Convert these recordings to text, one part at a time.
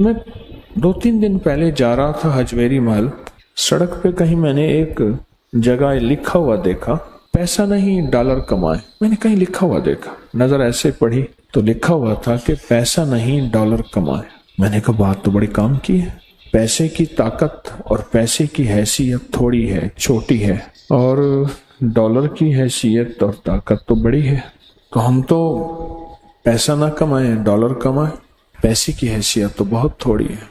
میں 2-3 دن پہلے جا رہا تھا حجویری محل، سڑک پہ کہیں میں نے ایک جگہ لکھا ہوا دیکھا، پیسہ نہیں ڈالر کمائے۔ میں نے کہیں لکھا ہوا دیکھا، نظر ایسے پڑھی تو لکھا ہوا تھا کہ پیسہ نہیں ڈالر کمائے۔ میں نے کہا بات تو بڑی کام کی ہے، پیسے کی طاقت اور پیسے کی حیثیت تھوڑی ہے، چھوٹی ہے، اور ڈالر کی حیثیت اور طاقت تو بڑی ہے۔ تو ہم تو پیسہ نہ کمائیں، ڈالر کمائیں، پیسے کی حیثیت تو بہت تھوڑی ہے۔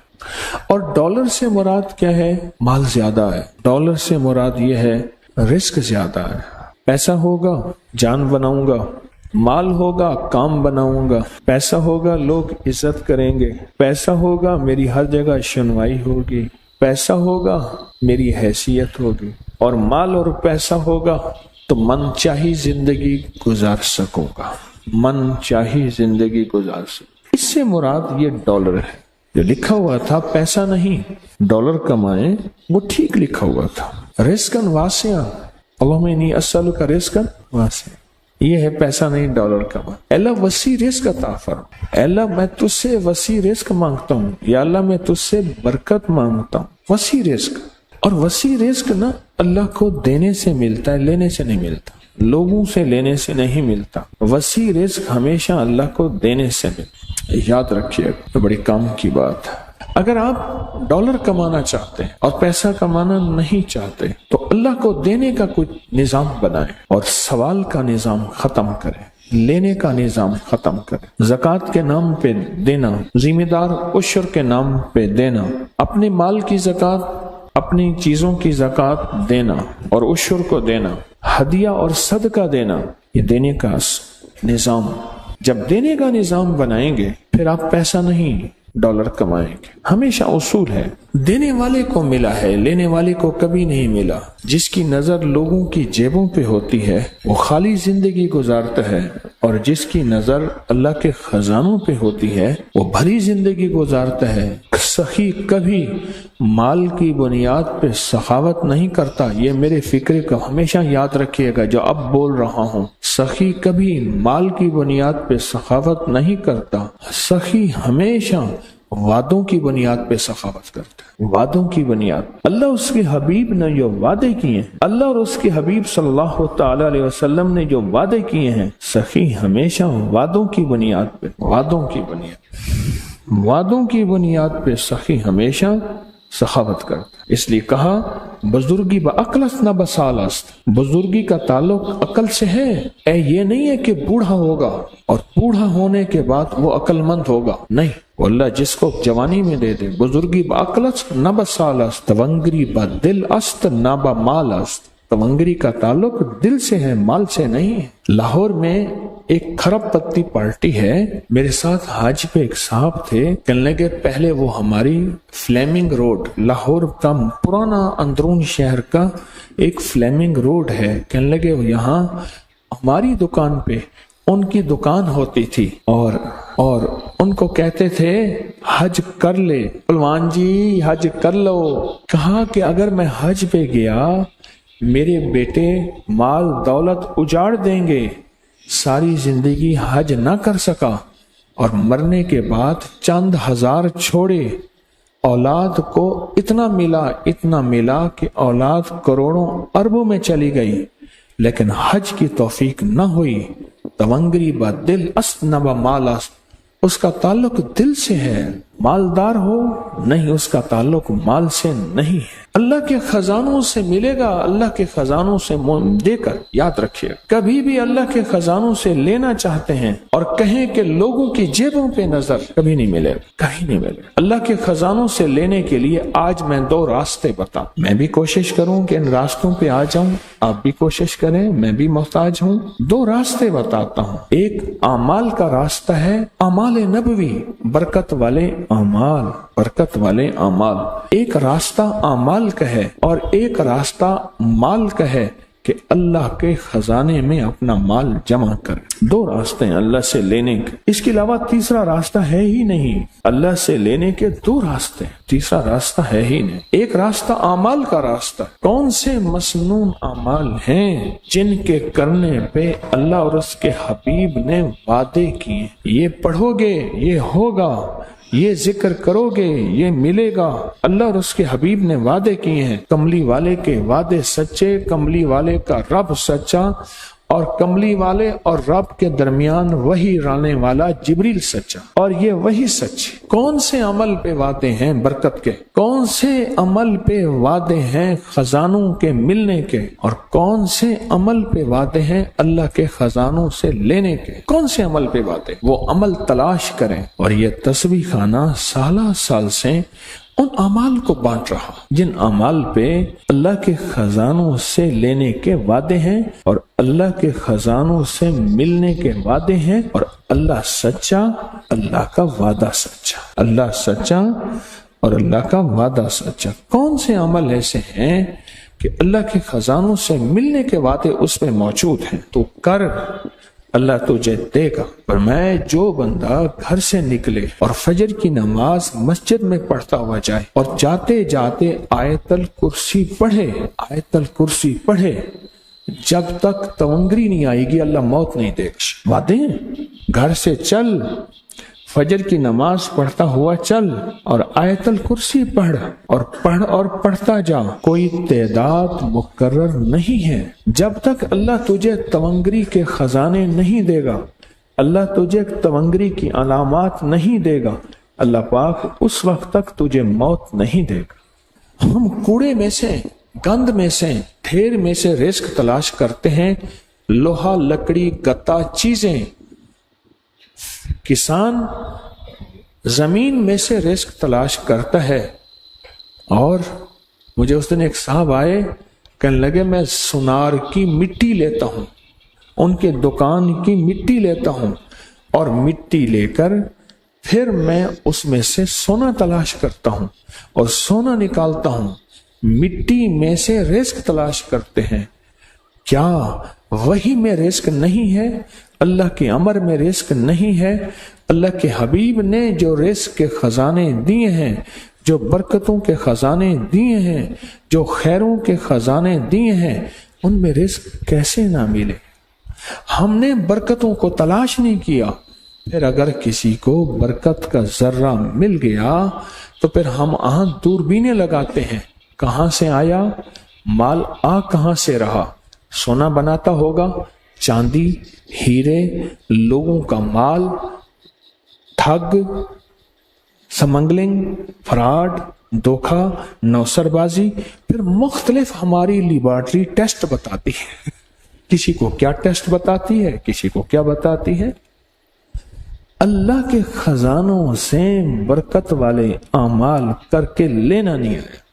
اور ڈالر سے مراد کیا ہے؟ مال زیادہ ہے۔ ڈالر سے مراد یہ ہے رزق زیادہ ہے۔ پیسہ ہوگا جان بناؤں گا، مال ہوگا کام بناؤں گا، پیسہ ہوگا لوگ عزت کریں گے، پیسہ ہوگا میری ہر جگہ سنوائی ہوگی، پیسہ ہوگا میری حیثیت ہوگی، اور مال اور پیسہ ہوگا تو من چاہی زندگی گزار سکوں گا، من چاہی زندگی گزار سکوں۔ اس سے مراد یہ ڈالر ہے۔ جو لکھا ہوا تھا پیسہ نہیں ڈالر کمائیں، وہ ٹھیک لکھا ہوا تھا۔ رزقاً واسعاً، اللہم انی اسألک رزقاً واسعاً، یہ ہے پیسہ نہیں ڈالر کمائیں۔ اللہ وسیع رزق عطا فرما، اللہ میں تجھ سے وسیع رزق مانگتا ہوں، یا اللہ میں تجھ سے برکت مانگتا ہوں، وسیع رزق۔ اور وسیع رزق نا اللہ کو دینے سے ملتا ہے، لینے سے نہیں ملتا، لوگوں سے لینے سے نہیں ملتا۔ وسیع رزق ہمیشہ اللہ کو دینے سے ملتا، یاد رکھیے، تو بڑی کام کی بات ہے۔ اگر آپ ڈالر کمانا چاہتے ہیں اور پیسہ کمانا نہیں چاہتے تو اللہ کو دینے کا کچھ نظام بنائیں، اور سوال کا نظام ختم کریں، لینے کا نظام ختم کریں۔ زکوٰۃ کے نام پہ دینا، ذمہ دار عشر کے نام پہ دینا، اپنے مال کی زکوٰۃ، اپنی چیزوں کی زکوٰۃ دینا اور عشر کو دینا، ہدیہ اور صدقہ دینا، یہ دینے کا نظام۔ جب دینے کا نظام بنائیں گے پھر آپ پیسہ نہیں ڈالر کمائیں گے۔ ہمیشہ اصول ہے دینے والے کو ملا ہے، لینے والے کو کبھی نہیں ملا۔ جس کی نظر لوگوں کی جیبوں پہ ہوتی ہے وہ خالی زندگی گزارتا ہے، اور جس کی نظر اللہ کے خزانوں پہ ہوتی ہے وہ بھری زندگی گزارتا ہے۔ سخی کبھی مال کی بنیاد پہ سخاوت نہیں کرتا، یہ میرے فکر کو ہمیشہ یاد رکھیے گا جو اب بول رہا ہوں۔ سخی کبھی مال کی بنیاد پہ سخاوت نہیں کرتا، سخی ہمیشہ وعدوں کی بنیاد پہ سخاوت کرتا ہے، وعدوں کی بنیاد۔ اللہ اس کے حبیب نے جو وعدے کیے ہیں، اللہ اور اس کے حبیب صلی اللہ تعالی علیہ وسلم نے جو وعدے کیے ہیں، سخی ہمیشہ وعدوں کی بنیاد پہ، وعدوں کی بنیاد پہ سخی ہمیشہ سخاوت کرتا ہے۔ اس لیے کہا بزرگی بعقلست نہ بسالست، بزرگی کا تعلق عقل سے ہے۔ یہ نہیں ہے کہ بوڑھا ہوگا اور بوڑھا ہونے کے بعد وہ عقل مند ہوگا، نہیں، وہ اللہ جس کو جوانی میں دے دے۔ بزرگی بعقلست نہ بسالست، تونگری با دل است نہ با مال است، تونگری کا تعلق دل سے ہے، مال سے نہیں ہے۔ لاہور میں ایک کھرب پتی پارٹی ہے، میرے ساتھ حج پہ ایک صاحب تھے، کہنے لگے پہلے وہ ہماری فلیمنگ روڈ، لاہور کا پرانا اندرون شہر کا ایک فلیمنگ روڈ ہے، کہنے لگے یہاں ہماری دکان پہ ان کی دکان ہوتی تھی، اور ان کو کہتے تھے حج کر لے پلوان جی، حج کر لو۔ کہا کہ اگر میں حج پہ گیا میرے بیٹے مال دولت اجاڑ دیں گے، ساری زندگی حج نہ کر سکا، اور مرنے کے بعد چند ہزار چھوڑے، اولاد کو اتنا ملا کہ اولاد کروڑوں اربوں میں چلی گئی، لیکن حج کی توفیق نہ ہوئی۔ تونگری با دل است نہ با مال است، اس کا تعلق دل سے ہے، مالدار ہو نہیں، اس کا تعلق مال سے نہیں ہے۔ اللہ کے خزانوں سے ملے گا، اللہ کے خزانوں سے دے کر، یاد رکھیے کبھی بھی اللہ کے خزانوں سے لینا چاہتے ہیں اور کہیں کہ لوگوں کی جیبوں پہ نظر، کبھی نہیں ملے گا، کہیں نہیں ملے گا۔ اللہ کے خزانوں سے لینے کے لیے آج میں 2 راستے بتا، میں بھی کوشش کروں کہ ان راستوں پہ آ جاؤں، آپ بھی کوشش کریں، میں بھی محتاج ہوں۔ 2 راستے بتاتا ہوں، ایک اعمال کا راستہ ہے، اعمال نبوی، برکت والے اعمال، ایک راستہ اعمال کا ہے اور ایک راستہ مال کا ہے کہ اللہ کے خزانے میں اپنا مال جمع کرے۔ 2 راستے ہیں اللہ سے لینے کے، اس کے علاوہ تیسرا راستہ ہے ہی نہیں۔ اللہ سے لینے کے 2 راستے ہیں، تیسرا راستہ ہے ہی نہیں۔ ایک راستہ اعمال کا راستہ، کون سے مسنون اعمال ہیں جن کے کرنے پہ اللہ اور اس کے حبیب نے وعدے کیے، یہ پڑھو گے یہ ہوگا، یہ ذکر کرو گے یہ ملے گا۔ اللہ اور اس کے حبیب نے وعدے کیے ہیں، کملی والے کے وعدے سچے، کملی والے کا رب سچا، اور کملی والے اور رب کے درمیان وہی لانے والا جبریل سچا، اور یہ وہی سچ۔ کون سے عمل پہ وعدے ہیں برکت کے، کون سے عمل پہ وعدے ہیں خزانوں کے ملنے کے، اور کون سے عمل پہ وعدے ہیں اللہ کے خزانوں سے لینے کے؟ کون سے عمل پہ وعدے؟ وہ عمل تلاش کریں۔ اور یہ تسبیح خانہ سالہ سال سے ان اعمال کو بانٹ رہا جن اعمال پہ اللہ کے خزانوں سے لینے کے وعدے ہیں اور اللہ کے خزانوں سے ملنے کے وعدے ہیں، اور اللہ سچا، اللہ کا وعدہ سچا، اللہ سچا اور اللہ کا وعدہ سچا۔ کون سے عمل ایسے ہیں کہ اللہ کے خزانوں سے ملنے کے وعدے اس میں موجود ہیں؟ تو کر، اللہ تجھے دے گا۔ پر میں جو بندہ گھر سے نکلے اور فجر کی نماز مسجد میں پڑھتا ہوا جائے اور جاتے جاتے آیت الکرسی پڑھے، آیت الکرسی پڑھے، جب تک تونگری نہیں آئے گی اللہ موت نہیں دے گا۔ وعدے ہیں۔ گھر سے چل، فجر کی نماز پڑھتا ہوا چل اور آیت الکرسی پڑھ اور پڑھتا جا۔ کوئی تعداد مقرر نہیں ہے۔ جب تک اللہ تجھے تونگری کے خزانے نہیں دے گا، اللہ تجھے تونگری کی علامات نہیں دے گا، اللہ پاک اس وقت تک تجھے موت نہیں دے گا۔ ہم کوڑے میں سے، گند میں سے، ڈھیر میں سے رزق تلاش کرتے ہیں، لوہا، لکڑی، گتا چیزیں۔ کسان زمین میں سے رزق تلاش کرتا ہے، اور مجھے اس دن ایک صاحب آئے، کہنے لگے میں سونار کی مٹی لیتا ہوں، ان کے دکان کی مٹی لیتا ہوں، اور مٹی لے کر پھر میں اس میں سے سونا تلاش کرتا ہوں اور سونا نکالتا ہوں۔ مٹی میں سے رزق تلاش کرتے ہیں۔ کیا وہی میں رزق نہیں ہے؟ اللہ کے امر میں رزق نہیں ہے؟ اللہ کے حبیب نے جو رزق کے خزانے دیے ہیں، جو برکتوں کے خزانے دیے ہیں، جو خیروں کے خزانے دیے ہیں، ان میں رزق کیسے نہ ملے؟ ہم نے برکتوں کو تلاش نہیں کیا۔ پھر اگر کسی کو برکت کا ذرہ مل گیا تو پھر ہم دوربینیں لگاتے ہیں، کہاں سے آیا مال، کہاں سے رہا؟ سونا بناتا ہوگا، چاندی، ہیرے، لوگوں کا مال، ٹھگ، سمگلنگ، فراڈ، دھوکہ، نوسر بازی۔ پھر مختلف ہماری لیبارٹری ٹیسٹ بتاتی ہے، کسی کو کیا ٹیسٹ بتاتی ہے، کسی کو کیا بتاتی ہے۔ اللہ کے خزانوں سے برکت والے اعمال کر کے لینا نہیں ہے۔